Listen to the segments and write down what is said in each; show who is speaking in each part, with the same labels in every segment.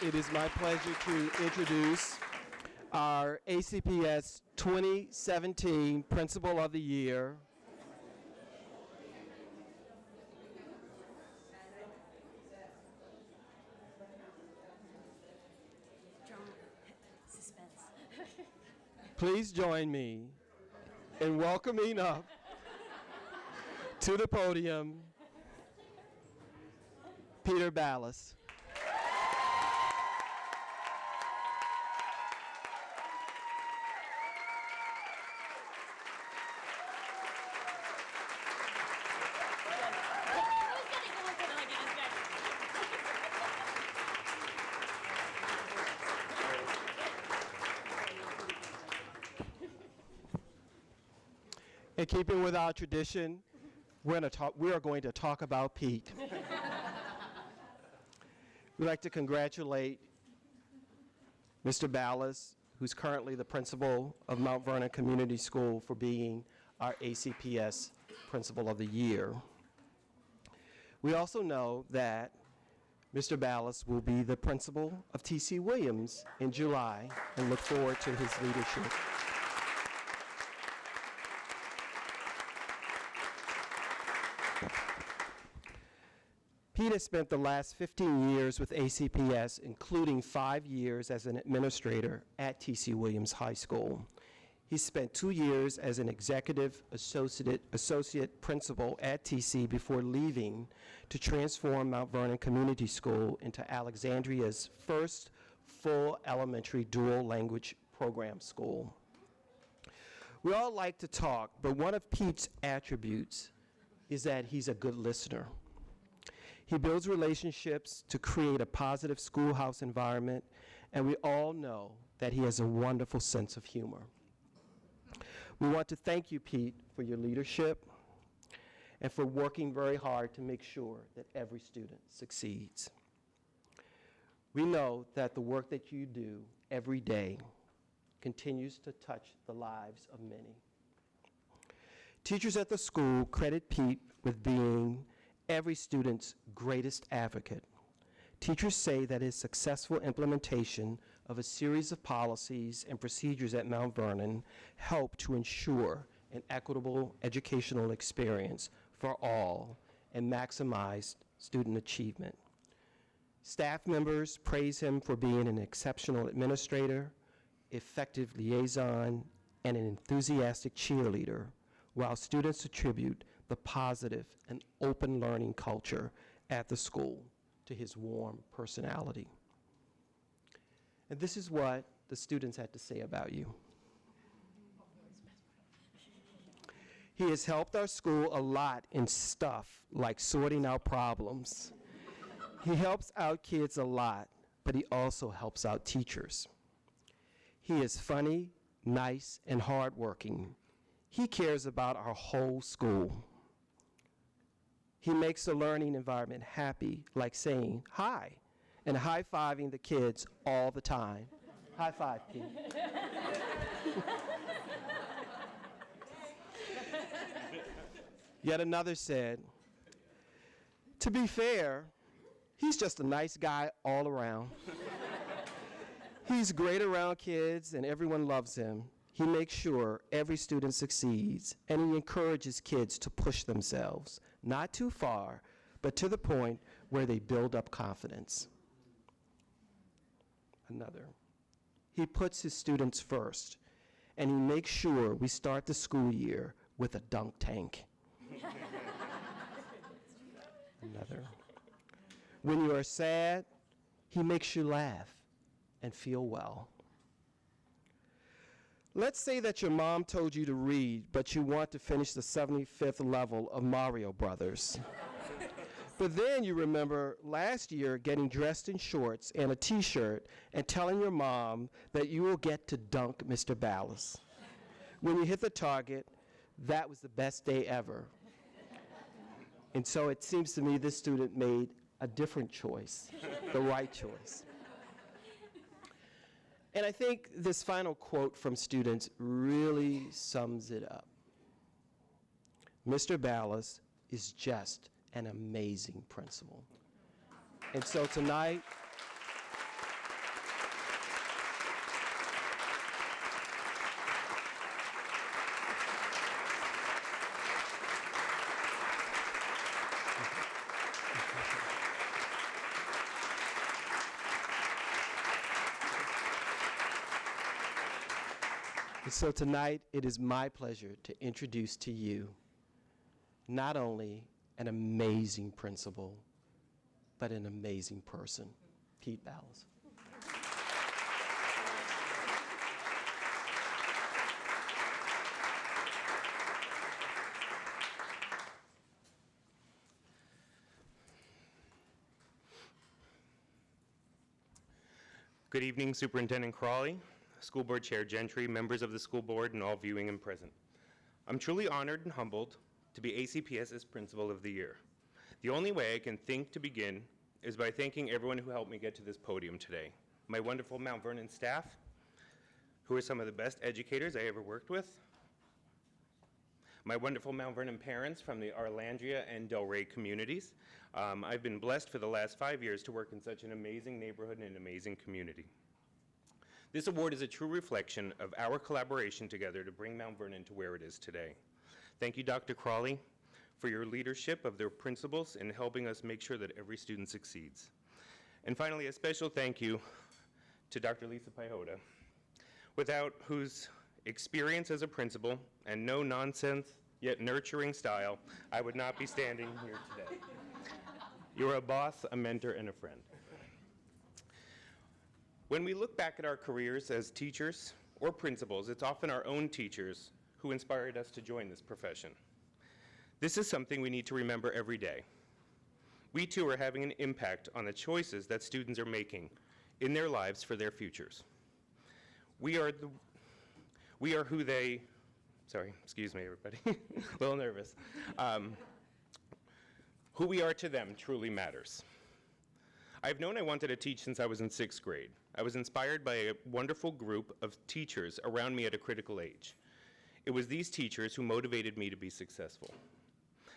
Speaker 1: it is my pleasure to introduce our ACPS 2017 Principal of the Year,
Speaker 2: Suspense.
Speaker 1: please join me in welcoming up to the podium Peter Ballas. In keeping with our tradition, we are going to talk about Pete. We'd like to congratulate Mr. Ballas, who's currently the principal of Mount Vernon Community School, for being our ACPS Principal of the Year. We also know that Mr. Ballas will be the principal of T.C. Williams in July and look forward to his leadership. Pete has spent the last 15 years with ACPS, including 5 years as an administrator at T.C. Williams High School. He spent 2 years as an executive associate principal at TC before leaving to transform Mount Vernon Community School into Alexandria's first full elementary dual language program school. We all like to talk, but one of Pete's attributes is that he's a good listener. He builds relationships to create a positive schoolhouse environment, and we all know that he has a wonderful sense of humor. We want to thank you, Pete, for your leadership and for working very hard to make sure that every student succeeds. We know that the work that you do every day continues to touch the lives of many. Teachers at the school credit Pete with being every student's greatest advocate. Teachers say that his successful implementation of a series of policies and procedures at Mount Vernon helped to ensure an equitable educational experience for all and maximize student achievement. Staff members praise him for being an exceptional administrator, effective liaison, and an enthusiastic cheerleader, while students attribute the positive and open learning culture at the school to his warm personality. And this is what the students had to say about you. He has helped our school a lot in stuff like sorting out problems. He helps out kids a lot, but he also helps out teachers. He is funny, nice, and hardworking. He cares about our whole school. He makes the learning environment happy, like saying hi and high-fiving the kids all the time. High five, Pete. Yet another said, to be fair, he's just a nice guy all around. He's great around kids and everyone loves him. He makes sure every student succeeds, and he encourages kids to push themselves, not too far, but to the point where they build up confidence. Another, he puts his students first, and he makes sure we start the school year with a dunk tank. Another, when you are sad, he makes you laugh and feel well. Let's say that your mom told you to read, but you want to finish the 75th level of Mario Brothers. But then you remember last year getting dressed in shorts and a t-shirt and telling your mom that you will get to dunk Mr. Ballas. When you hit the target, that was the best day ever. And so it seems to me this student made a different choice, the right choice. And I think this final quote from students really sums it up. Mr. Ballas is just an amazing principal. And so tonight, So tonight, it is my pleasure to introduce to you not only an amazing principal, but an amazing person, Pete Bowles.
Speaker 2: Good evening, Superintendent Crawley, School Board Chair Gentry, members of the school board, and all viewing and present. I'm truly honored and humbled to be ACPS's Principal of the Year. The only way I can think to begin is by thanking everyone who helped me get to this podium today. My wonderful Mount Vernon staff, who are some of the best educators I ever worked with. My wonderful Mount Vernon parents from the Arlandria and Delray communities. I've been blessed for the last 5 years to work in such an amazing neighborhood and an amazing community. This award is a true reflection of our collaboration together to bring Mount Vernon to where it is today. Thank you, Dr. Crawley, for your leadership of their principals in helping us make sure that every student succeeds. And finally, a special thank you to Dr. Lisa Pajota, without whose experience as a principal and no nonsense yet nurturing style, I would not be standing here today. You're a boss, a mentor, and a friend. When we look back at our careers as teachers or principals, it's often our own teachers who inspired us to join this profession. This is something we need to remember every day. We too are having an impact on the choices that students are making in their lives for their futures. We are who they, sorry, excuse me everybody, a little nervous. Who we are to them truly matters. I've known I wanted to teach since I was in 6th grade. I was inspired by a wonderful group of teachers around me at a critical age. It was these teachers who motivated me to be successful.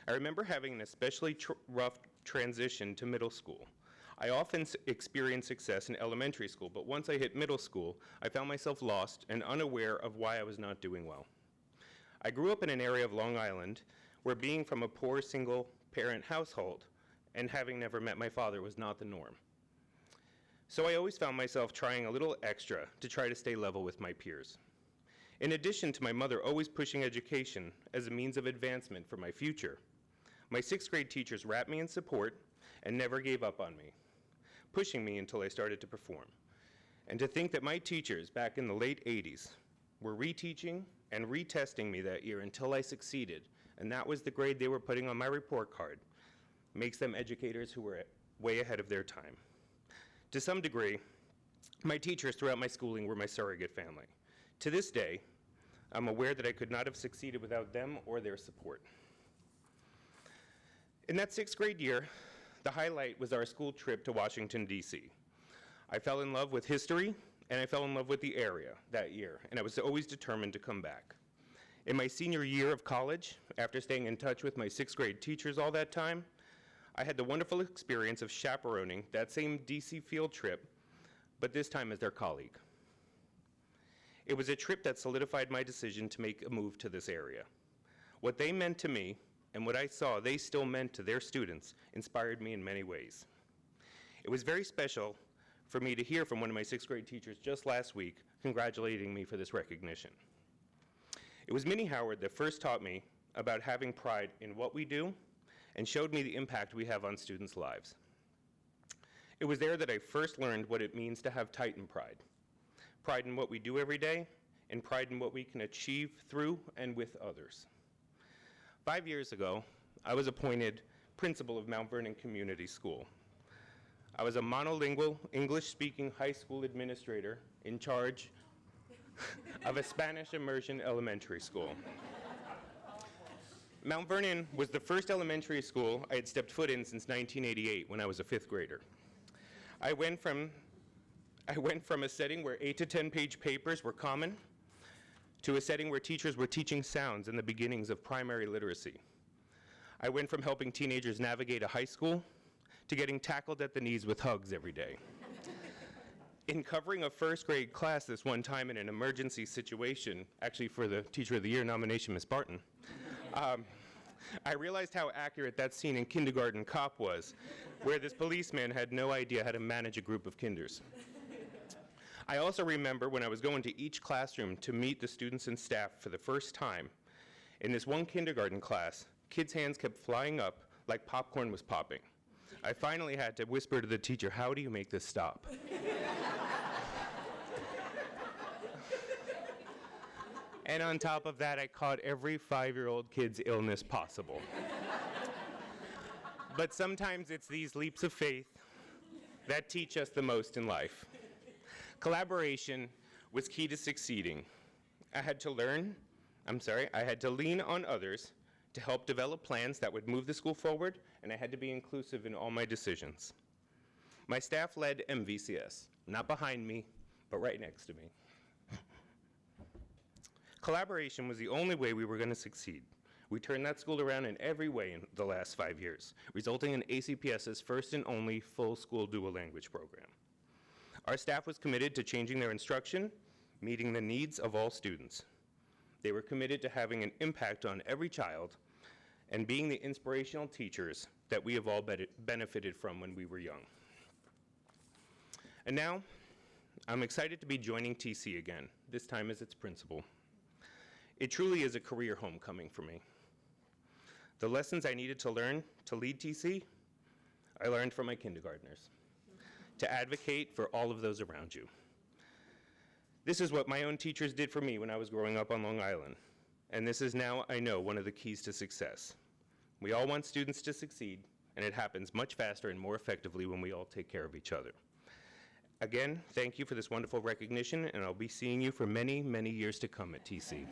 Speaker 2: I remember having an especially rough transition to middle school. I often experienced success in elementary school, but once I hit middle school, I found myself lost and unaware of why I was not doing well. I grew up in an area of Long Island where being from a poor single-parent household and having never met my father was not the norm. So I always found myself trying a little extra to try to stay level with my peers. In addition to my mother always pushing education as a means of advancement for my future, my 6th grade teachers wrapped me in support and never gave up on me, pushing me until I started to perform. And to think that my teachers back in the late 80s were reteaching and retesting me that year until I succeeded, and that was the grade they were putting on my report card, makes them educators who were way ahead of their time. To some degree, my teachers throughout my schooling were my surrogate family. To this day, I'm aware that I could not have succeeded without them or their support. In that 6th grade year, the highlight was our school trip to Washington, D.C. I fell in love with history, and I fell in love with the area that year, and I was always determined to come back. In my senior year of college, after staying in touch with my 6th grade teachers all that time, I had the wonderful experience of chaperoning that same D.C. field trip, but this time as their colleague. It was a trip that solidified my decision to make a move to this area. What they meant to me and what I saw they still meant to their students inspired me in many ways. It was very special for me to hear from one of my 6th grade teachers just last week congratulating me for this recognition. It was Minnie Howard that first taught me about having pride in what we do and showed me the impact we have on students' lives. It was there that I first learned what it means to have Titan pride. Pride in what we do every day, and pride in what we can achieve through and with others. 5 years ago, I was appointed principal of Mount Vernon Community School. I was a monolingual, English-speaking high school administrator in charge of a Spanish immersion elementary school. Mount Vernon was the first elementary school I had stepped foot in since 1988 when I was a 5th grader. I went from a setting where 8 to 10 page papers were common to a setting where teachers were teaching sounds and the beginnings of primary literacy. I went from helping teenagers navigate a high school to getting tackled at the knees with hugs every day. In covering a 1st grade class this one time in an emergency situation, actually for the Teacher of the Year nomination, Ms. Barton, I realized how accurate that scene in Kindergarten Cop was, where this policeman had no idea how to manage a group of kinders. I also remember when I was going to each classroom to meet the students and staff for the first time. In this one kindergarten class, kids' hands kept flying up like popcorn was popping. I finally had to whisper to the teacher, "How do you make this stop?" And on top of that, I caught every 5-year-old kid's illness possible. But sometimes it's these leaps of faith that teach us the most in life. Collaboration was key to succeeding. I had to lean on others to help develop plans that would move the school forward, and I had to be inclusive in all my decisions. My staff led MVCS, not behind me, but right next to me. Collaboration was the only way we were going to succeed. We turned that school around in every way in the last 5 years, resulting in ACPS's first and only full school dual language program. Our staff was committed to changing their instruction, meeting the needs of all students. They were committed to having an impact on every child and being the inspirational teachers that we have all benefited from when we were young. And now, I'm excited to be joining TC again, this time as its principal. It truly is a career homecoming for me. The lessons I needed to learn to lead TC, I learned from my kindergartners, to advocate for all of those around you. This is what my own teachers did for me when I was growing up on Long Island, and this is now, I know, one of the keys to success. We all want students to succeed, and it happens much faster and more effectively when we all take care of each other. Again, thank you for this wonderful recognition, and I'll be seeing you for many, many years to come at TC.